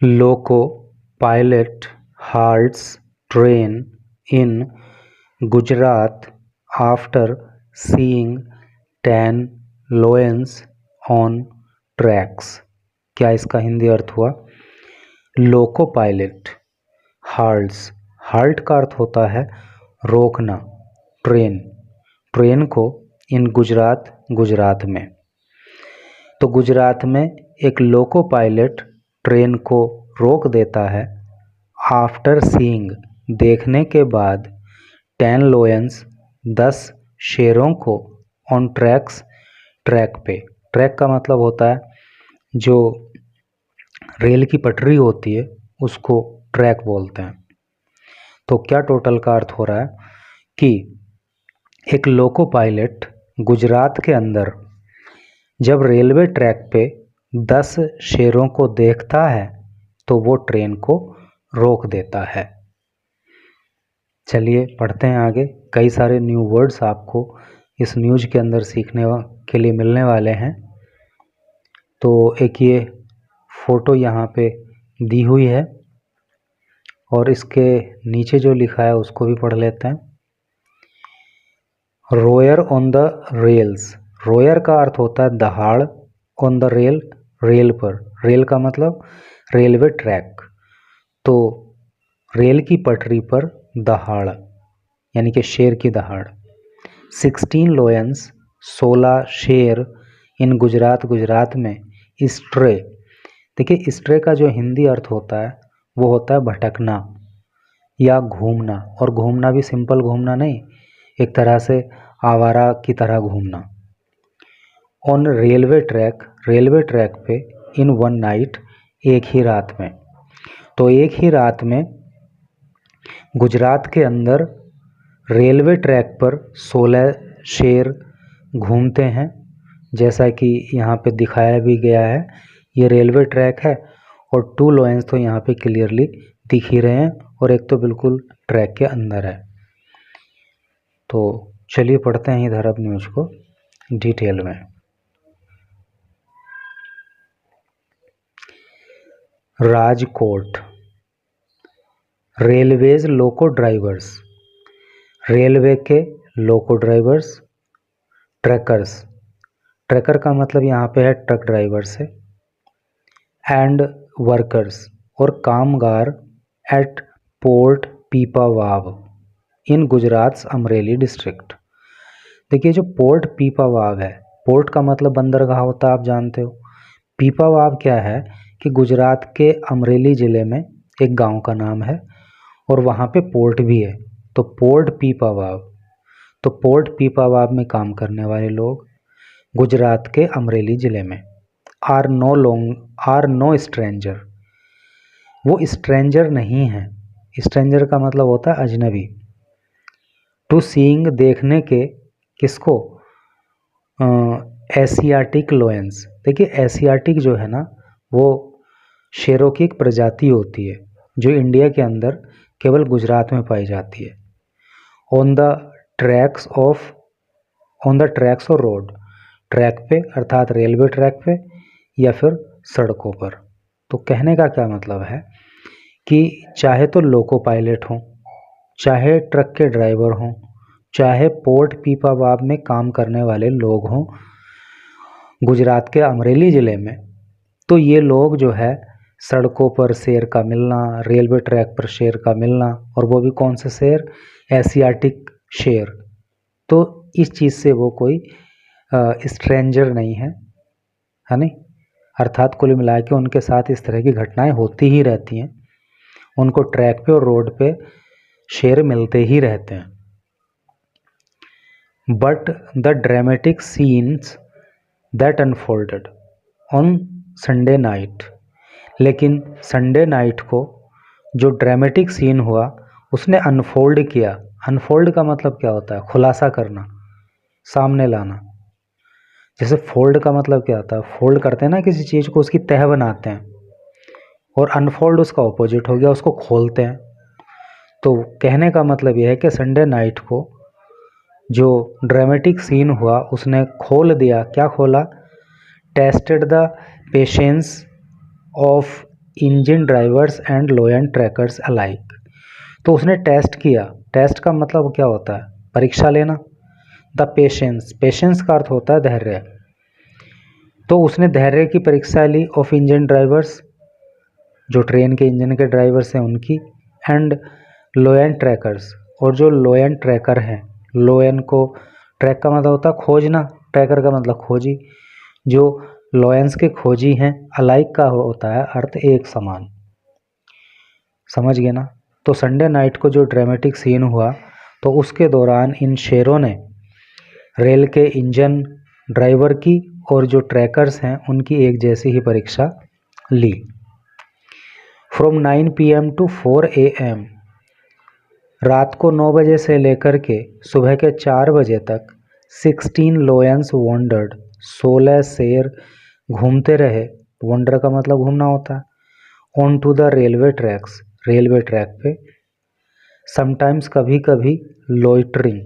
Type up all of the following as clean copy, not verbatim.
Loco pilot halts train in Gujarat after seeing 10 lions on tracks। क्या इसका हिंदी अर्थ हुआ? Loco pilot हाल्ट्स, halt का अर्थ होता है रोकना, ट्रेन को इन गुजरात में। तो गुजरात में एक लोको पायलट ट्रेन को रोक देता है आफ्टर सीइंग, देखने के बाद 10 लायंस, 10 शेरों को ऑन ट्रैक्स, ट्रैक पे। ट्रैक का मतलब होता है जो रेल की पटरी होती है उसको ट्रैक बोलते हैं। तो क्या टोटल का अर्थ हो रहा है कि एक लोको पायलट गुजरात के अंदर जब रेलवे ट्रैक पे 10 शेरों को देखता है तो वो ट्रेन को रोक देता है। चलिए पढ़ते हैं आगे। कई सारे न्यू वर्ड्स आपको इस न्यूज़ के अंदर सीखने के लिए मिलने वाले हैं। तो एक ये फोटो यहाँ पे दी हुई है और इसके नीचे जो लिखा है उसको भी पढ़ लेते हैं। रोयर ऑन द रेल्स, रोयर का अर्थ होता है दहाड़, ऑन द रेल, रेल पर, रेल का मतलब रेलवे ट्रैक। तो रेल की पटरी पर दहाड़ यानी कि शेर की दहाड़। 16 लायंस, 16 शेर इन गुजरात में स्ट्रे। देखिए स्ट्रे का जो हिंदी अर्थ होता है वो होता है भटकना या घूमना, और घूमना भी सिंपल घूमना नहीं, एक तरह से आवारा की तरह घूमना। On railway track, railway track पे इन वन नाइट, एक ही रात में। तो एक ही रात में गुजरात के अंदर रेलवे ट्रैक पर 16 शेर घूमते हैं। जैसा कि यहाँ पे दिखाया भी गया है, ये रेलवे ट्रैक है और 2 लायंस तो यहाँ पे क्लियरली दिख ही रहे हैं और एक तो बिल्कुल ट्रैक के अंदर है। तो चलिए पढ़ते हैं इधर अब न्यूज़ को डिटेल में। राजकोट, रेलवेज लोको ड्राइवर्स, रेलवे के लोको ड्राइवर्स, ट्रैकर्स, ट्रैकर का मतलब यहाँ पे है ट्रक ड्राइवर से, एंड वर्कर्स और कामगार एट पोर्ट पीपावाव इन गुजरात अमरेली डिस्ट्रिक्ट। देखिए जो पोर्ट पीपावाव है, पोर्ट का मतलब बंदरगाह होता है, आप जानते हो। पीपावाव क्या है कि गुजरात के अमरेली ज़िले में एक गांव का नाम है और वहाँ पे पोर्ट भी है, तो पोर्ट पीपावाव। तो पोर्ट पीपावाव में काम करने वाले लोग गुजरात के अमरेली ज़िले में आर नो स्ट्रेंजर, वो स्ट्रेंजर नहीं है। स्ट्रेंजर का मतलब होता है अजनबी। टू सीइंग, देखने के, किसको? Asiatic Lions. देखिए एशियाटिक जो है ना वो शेरों की एक प्रजाति होती है जो इंडिया के अंदर केवल गुजरात में पाई जाती है। ऑन द ट्रैक्स और रोड, ट्रैक पे अर्थात रेलवे ट्रैक पे या फिर सड़कों पर। तो कहने का क्या मतलब है कि चाहे तो लोको पायलट हों, चाहे ट्रक के ड्राइवर हों, चाहे पोर्ट पीपावाव में काम करने वाले लोग हों गुजरात के अमरेली ज़िले में, तो ये लोग जो है सड़कों पर शेर का मिलना, रेलवे ट्रैक पर शेर का मिलना, और वो भी कौन से शेर? एशियाटिक शेर। तो इस चीज़ से वो कोई स्ट्रेंजर नहीं है नहीं। अर्थात कुल मिला के उनके साथ इस तरह की घटनाएं होती ही रहती हैं, उनको ट्रैक पे और रोड पे शेर मिलते ही रहते हैं। But the dramatic scenes that unfolded on Sunday night, लेकिन संडे नाइट को जो ड्रामेटिक सीन हुआ उसने अनफोल्ड किया। अनफोल्ड का मतलब क्या होता है? खुलासा करना, सामने लाना। जैसे फोल्ड का मतलब क्या होता है? फोल्ड करते हैं ना किसी चीज़ को, उसकी तह बनाते हैं, और अनफोल्ड उसका ऑपोजिट हो गया, उसको खोलते हैं। तो कहने का मतलब यह है कि संडे नाइट को जो ड्रामेटिक सीन हुआ उसने खोल दिया। क्या खोला? Tested the patience of engine drivers and लोएंट ट्रैकर्स अलाइक। तो उसने टेस्ट किया। टेस्ट का मतलब क्या होता है? परीक्षा लेना। द पेशेंस, पेशेंस का अर्थ होता है धैर्य। तो उसने धैर्य की परीक्षा ली ऑफ इंजन ड्राइवर्स, जो ट्रेन के इंजन के ड्राइवर्स हैं उनकी, एंड लोएंट ट्रैकर्स, और जो लोएंट ट्रैकर हैं। लोएन को ट्रैक का मतलब होता है खोजना, ट्रैकर का मतलब खोजी, जो लोएंस के खोजी हैं। अलाइक का होता है अर्थ एक समान। समझ गए ना? तो संडे नाइट को जो ड्रामेटिक सीन हुआ, तो उसके दौरान इन शेरों ने रेल के इंजन ड्राइवर की और जो ट्रैकर्स हैं उनकी एक जैसी ही परीक्षा ली। फ्रॉम 9 PM टू 4 AM, रात को 9 बजे से लेकर के सुबह के 4 बजे तक 16 लोयंस वॉन्डर्ड, 16 शेर घूमते रहे। वॉन्डर का मतलब घूमना होता है। On to the railway tracks, railway track पे। समटाइम्स, कभी कभी लोइटरिंग।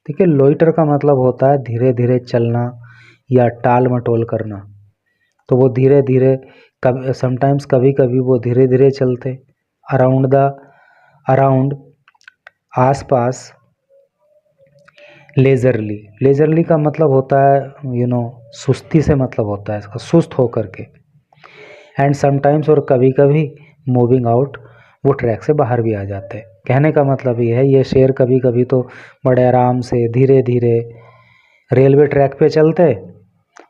ठीक है, लोइटर का मतलब होता है धीरे धीरे चलना या टाल मटोल करना। तो वो धीरे धीरे, समटाइम्स कभी कभी वो धीरे धीरे चलते। अराउंड आसपास। लेजरली, लेजरली का मतलब होता है सुस्ती से मतलब होता है इसका, सुस्त होकर के। एंड समटाइम्स, और कभी कभी मूविंग आउट, वो ट्रैक से बाहर भी आ जाते हैं। कहने का मतलब ये है, ये शेर कभी कभी तो बड़े आराम से धीरे धीरे रेलवे ट्रैक पे चलते,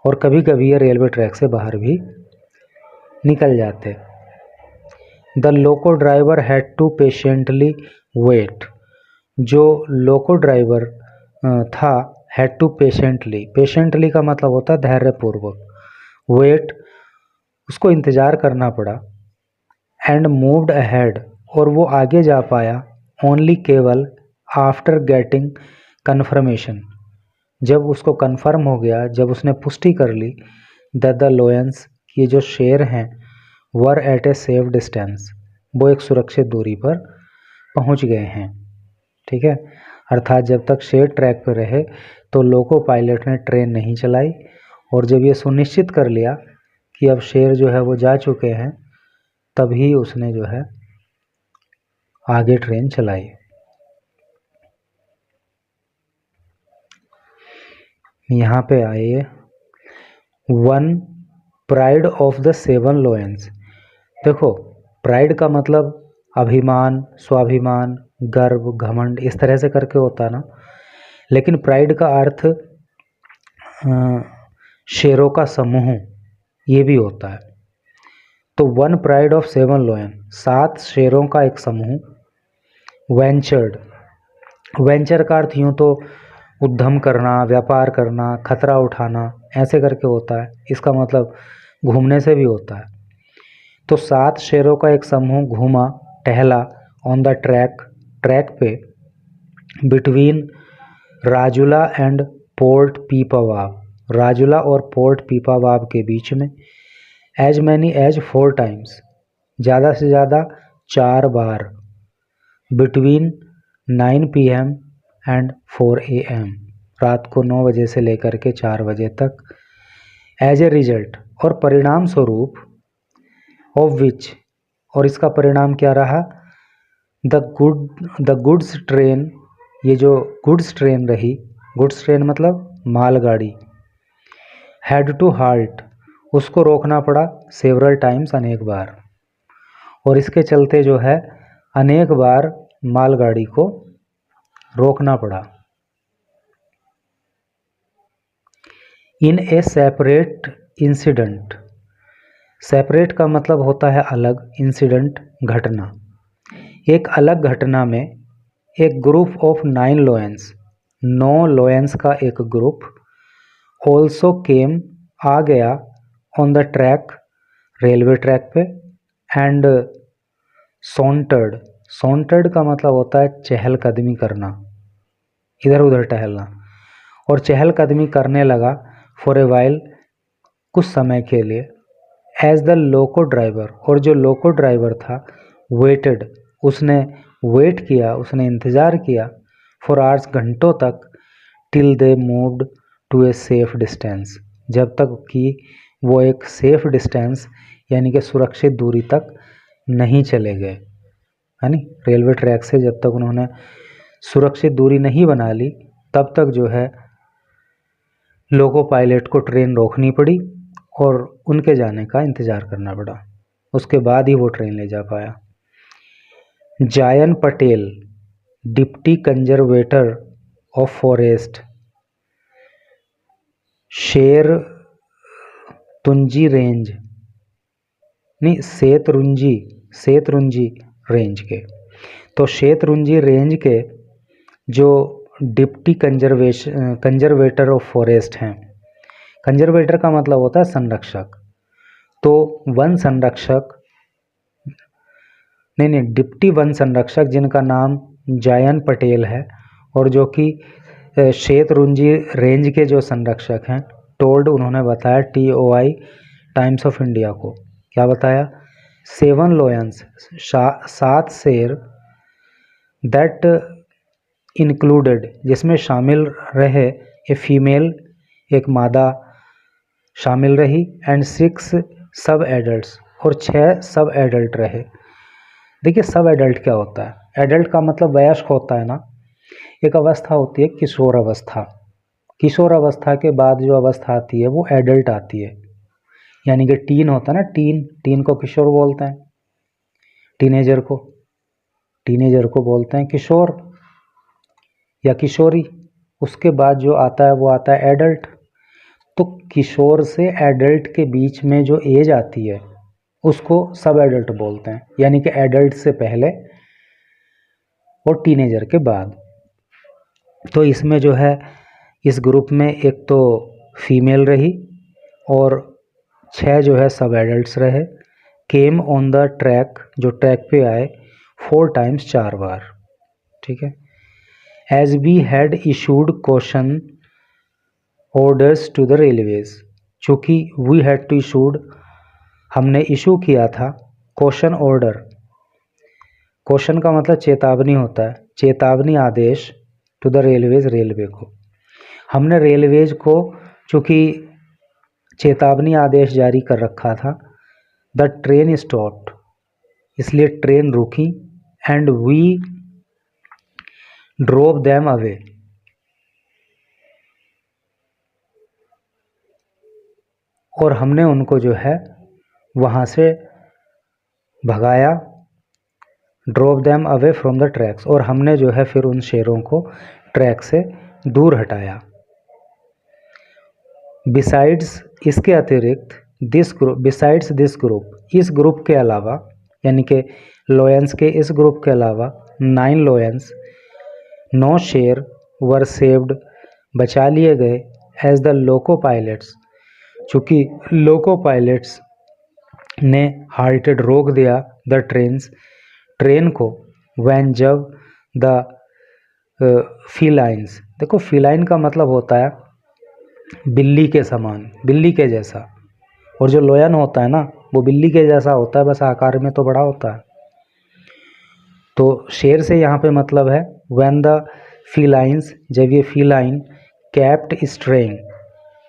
और कभी कभी ये रेलवे ट्रैक से बाहर भी निकल जाते। The loco driver had to patiently wait, जो लोको ड्राइवर था, हैड टू पेशेंटली, पेशेंटली का मतलब होता है धैर्यपूर्वक, वेट, उसको इंतज़ार करना पड़ा। एंड मूव्ड अहेड, और वो आगे जा पाया, ओनली केवल आफ्टर गेटिंग कन्फर्मेशन, जब उसको कन्फर्म हो गया, जब उसने पुष्टि कर ली, दैट द लोयंस, ये जो शेर हैं, were at A safe distance, वो एक सुरक्षित दूरी पर पहुंच गए हैं। ठीक है, अर्थात जब तक शेर ट्रैक पर रहे तो लोको पायलट ने ट्रेन नहीं चलाई, और जब ये सुनिश्चित कर लिया कि अब शेर जो है वो जा चुके हैं, तभी उसने जो है आगे ट्रेन चलाई। यहाँ पे आइए, वन प्राइड ऑफ द 7 लोयंस। देखो, प्राइड का मतलब अभिमान, स्वाभिमान, गर्व, घमंड, इस तरह से करके होता है ना। लेकिन प्राइड का अर्थ शेरों का समूह, ये भी होता है। तो वन प्राइड ऑफ 7 लोयन, 7 शेरों का एक समूह। वेंचर्ड, वेंचर का अर्थ यूँ तो उद्यम करना, व्यापार करना, खतरा उठाना, ऐसे करके होता है। इसका मतलब घूमने से भी होता है। तो 7 शेरों का एक समूह घूमा, टहला, ऑन द ट्रैक, ट्रैक पे, बिटवीन राजुला एंड पोर्ट पीपावाव, राजुला और पोर्ट पीपावाव के बीच में। एज मैनी एज 4 टाइम्स, ज़्यादा से ज़्यादा 4 बार। बिटवीन 9 PM एंड 4 AM, रात को 9 बजे से लेकर के 4 बजे तक। एज ए रिजल्ट, और परिणाम स्वरूप, ऑफ विच, और इसका परिणाम क्या रहा, द गुड्स ट्रेन, ये जो गुड्स ट्रेन रही, गुड्स ट्रेन मतलब मालगाड़ी, हैड टू हाल्ट, उसको रोकना पड़ा, सेवरल टाइम्स, अनेक बार। और इसके चलते जो है अनेक बार मालगाड़ी को रोकना पड़ा। इन ए सेपरेट इंसिडेंट, सेपरेट का मतलब होता है अलग, इंसिडेंट घटना, एक अलग घटना में, एक ग्रुप ऑफ 9 लोयंस, 9 लोयंस का एक ग्रुप, ऑल्सो केम, आ गया, on the track, railway track पे, एंड सॉन्टर्ड, सॉन्टर्ड का मतलब होता है चहलकदमी करना, इधर उधर टहलना, और चहलकदमी करने लगा, फॉर ए वाइल, कुछ समय के लिए। एज द लोको ड्राइवर, और जो लोको ड्राइवर था, वेटेड, उसने वेट किया, उसने इंतज़ार किया, फॉर आवर्स, घंटों तक, till they moved to a safe distance, जब तक कि वो एक सेफ डिस्टेंस यानी कि सुरक्षित दूरी तक नहीं चले गए, है नी। रेलवे ट्रैक से जब तक उन्होंने सुरक्षित दूरी नहीं बना ली तब तक जो है लोको पायलट को ट्रेन रोकनी पड़ी और उनके जाने का इंतज़ार करना पड़ा। उसके बाद ही वो ट्रेन ले जा पाया। जायन Patel, deputy conservator of forest, शेर तुंजी रेंज नहीं सेतरुंजी रेंज के, तो शेतरुंजी रेंज के जो डिप्टी कंजर्वेटर ऑफ फॉरेस्ट हैं। कंजर्वेटर का मतलब होता है संरक्षक, तो वन संरक्षक नहीं डिप्टी वन संरक्षक जिनका नाम जायन पटेल है और जो कि शेतरुंजी रेंज के जो संरक्षक हैं, टोल्ड उन्होंने बताया TOI टाइम्स ऑफ इंडिया को, क्या बताया, 7 लायंस 7 शेर दैट इंक्लूडेड जिसमें शामिल रहे ए फीमेल एक मादा शामिल रही एंड 6 सब एडल्ट्स और 6 सब एडल्ट रहे। देखिए सब एडल्ट क्या होता है, एडल्ट का मतलब वयस्क होता है ना। एक अवस्था होती है किशोर अवस्था, किशोर अवस्था के बाद जो अवस्था आती है वो एडल्ट आती है, यानी कि टीन होता है ना, टीन को किशोर बोलते हैं, टीनेजर को बोलते हैं किशोर या किशोरी। उसके बाद जो आता है वो आता है एडल्ट। तो किशोर से एडल्ट के बीच में जो एज आती है उसको सब एडल्ट बोलते हैं, यानी कि एडल्ट से पहले और टीनेजर के बाद। तो इसमें जो है इस ग्रुप में एक तो फीमेल रही और 6 जो है सब एडल्ट्स रहे। केम ऑन द ट्रैक, जो ट्रैक पे आए 4 टाइम्स 4 बार, ठीक है। As we had issued question orders to the railways, चूँकि वी हैड टू इशूड हमने इशू किया था क्वेश्चन ऑर्डर, क्वेश्चन का मतलब चेतावनी होता है, चेतावनी आदेश टू द रेलवेज रेलवे को। हमने रेलवेज को चूँकि चेतावनी आदेश जारी कर रखा था, द ट्रेन स्टॉप्ड इसलिए ट्रेन रुकी and we drove them away और हमने उनको जो है वहाँ से भगाया, drove them away from the tracks, और हमने जो है फिर उन शेरों को ट्रैक से दूर हटाया। बिसाइड्स इसके अतिरिक्त बिसाइड्स दिस ग्रुप, इस ग्रुप के अलावा यानी कि लायंस के इस ग्रुप के अलावा 9 लायंस 9 शेर वर सेव्ड बचा लिए गए एज द लोको पायलट्स, चूँकि लोको पायलट्स ने हाल्टेड रोक दिया द ट्रेन को वैन जब द फीलाइंस, देखो फीलाइन का मतलब होता है बिल्ली के समान, बिल्ली के जैसा, और जो लोयन होता है ना वो बिल्ली के जैसा होता है, बस आकार में तो बड़ा होता है। तो शेर से यहाँ पे मतलब है व्हेन द फीलाइंस, जब ये फीलाइन कैप्ट स्ट्रेइंग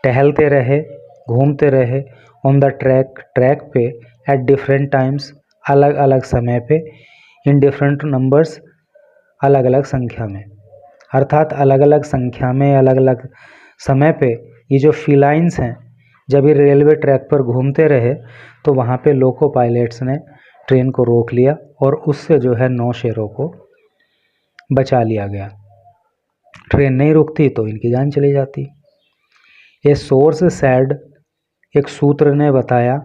टहलते रहे घूमते रहे ऑन द ट्रैक पे एट डिफरेंट टाइम्स अलग अलग समय पे, इन डिफरेंट नंबर्स अलग अलग संख्या में, अर्थात अलग अलग संख्या में अलग अलग समय पे ये जो फीलाइंस हैं जब ये रेलवे ट्रैक पर घूमते रहे तो वहाँ पे लोको पायलट्स ने ट्रेन को रोक लिया और उससे जो है 9 शेरों को बचा लिया गया। ट्रेन नहीं रुकती तो इनकी जान चली जाती। ए सोर्स सैड, एक सूत्र ने बताया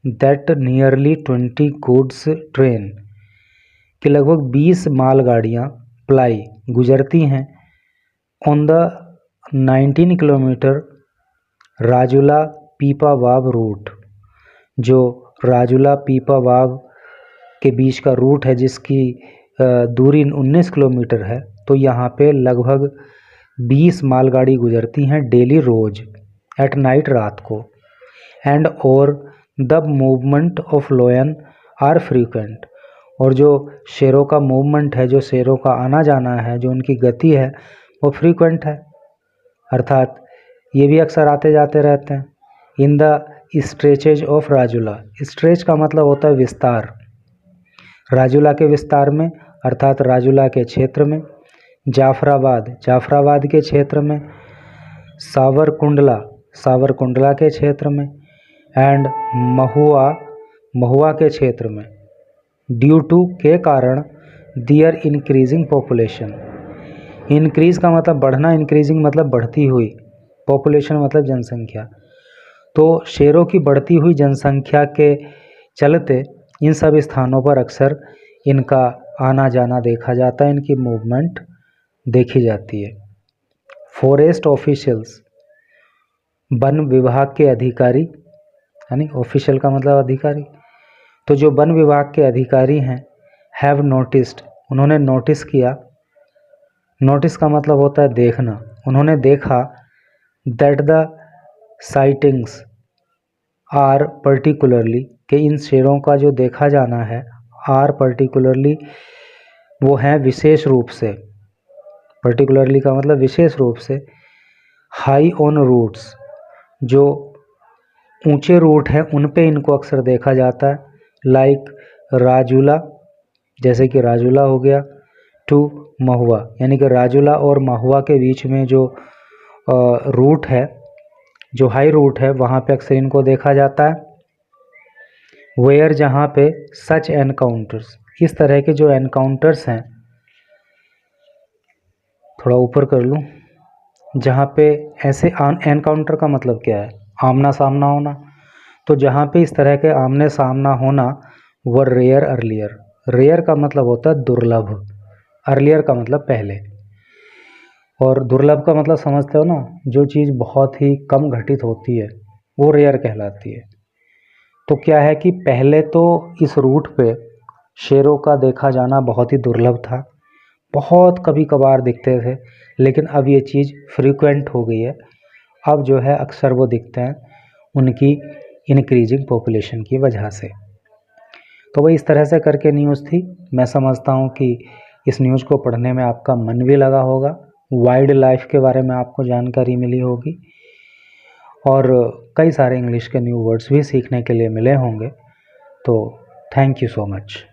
दैट नियरली 20 गुड्स ट्रेन, कि लगभग 20 मालगाड़ियाँ प्लाई गुजरती हैं on the 19 kilometre Rajula Pipavav route, जो राजुला पीपावाव के बीच का रूट है जिसकी दूरी 19 किलोमीटर है। तो यहाँ पे लगभग 20 मालगाड़ी गुजरती हैं डेली रोज एट नाइट रात को। एंड और the movement of lion are frequent, और जो शेरों का मूवमेंट है, जो शेरों का आना जाना है, जो उनकी गति है वो फ्रीक्वेंट है, अर्थात ये भी अक्सर आते जाते रहते हैं। इन द स्ट्रेचेज ऑफ राजूला। स्ट्रेच का मतलब होता है विस्तार, राजूला के विस्तार में अर्थात राजूला के क्षेत्र में। जाफराबाद, जाफराबाद के क्षेत्र में। सावरकुंडला, सावरकुंडला के क्षेत्र में। एंड महुआ, महुआ के क्षेत्र में। ड्यू टू के कारण दियर इंक्रीजिंग पॉपुलेशन। इंक्रीज का मतलब बढ़ना, इंक्रीजिंग मतलब बढ़ती हुई, पॉपुलेशन मतलब जनसंख्या। तो शेरों की बढ़ती हुई जनसंख्या के चलते इन सब स्थानों पर अक्सर इनका आना जाना देखा जाता है, इनकी मूवमेंट देखी जाती है। फॉरेस्ट ऑफिशियल्स, वन विभाग के अधिकारी, यानी ऑफिशियल का मतलब अधिकारी। तो जो वन विभाग के अधिकारी हैं, हैव नोटिस्ड, उन्होंने नोटिस किया। नोटिस का मतलब होता है देखना। उन्होंने देखा that the sightings are particularly, कि इन शेरों का जो देखा जाना है, आर पर्टिकुलरली, वो हैं विशेष रूप से। पर्टिकुलरली का मतलब विशेष रूप से। हाई ऑन रूट्स, जो ऊंचे रूट हैं उन पे इनको अक्सर देखा जाता है। लाइक राजूला, जैसे कि राजूला हो गया, टू महुआ, यानी कि राजूला और महुआ के बीच में जो रूट है, जो हाई रूट है, वहाँ पे अक्सर इनको देखा जाता है। वेयर, जहाँ पे सच एनकाउंटर्स, इस तरह के जो एनकाउंटर्स हैं, थोड़ा ऊपर कर लूँ, जहाँ पे ऐसे एनकाउंटर का मतलब क्या है, आमना सामना होना। तो जहाँ पे इस तरह के आमने सामना होना, वो रेयर अर्लियर, रेयर का मतलब होता है दुर्लभ, अर्लियर का मतलब पहले, और दुर्लभ का मतलब समझते हो ना, जो चीज़ बहुत ही कम घटित होती है वो रेयर कहलाती है। तो क्या है कि पहले तो इस रूट पे शेरों का देखा जाना बहुत ही दुर्लभ था, बहुत कभी कभार दिखते थे, लेकिन अब ये चीज़ फ्रीक्वेंट हो गई है। अब जो है अक्सर वो दिखते हैं उनकी इंक्रीजिंग पॉपुलेशन की वजह से। तो वही इस तरह से करके न्यूज़ थी। मैं समझता हूँ कि इस न्यूज़ को पढ़ने में आपका मन भी लगा होगा, वाइल्ड लाइफ के बारे में आपको जानकारी मिली होगी, और कई सारे इंग्लिश के न्यू वर्ड्स भी सीखने के लिए मिले होंगे। तो थैंक यू सो मच।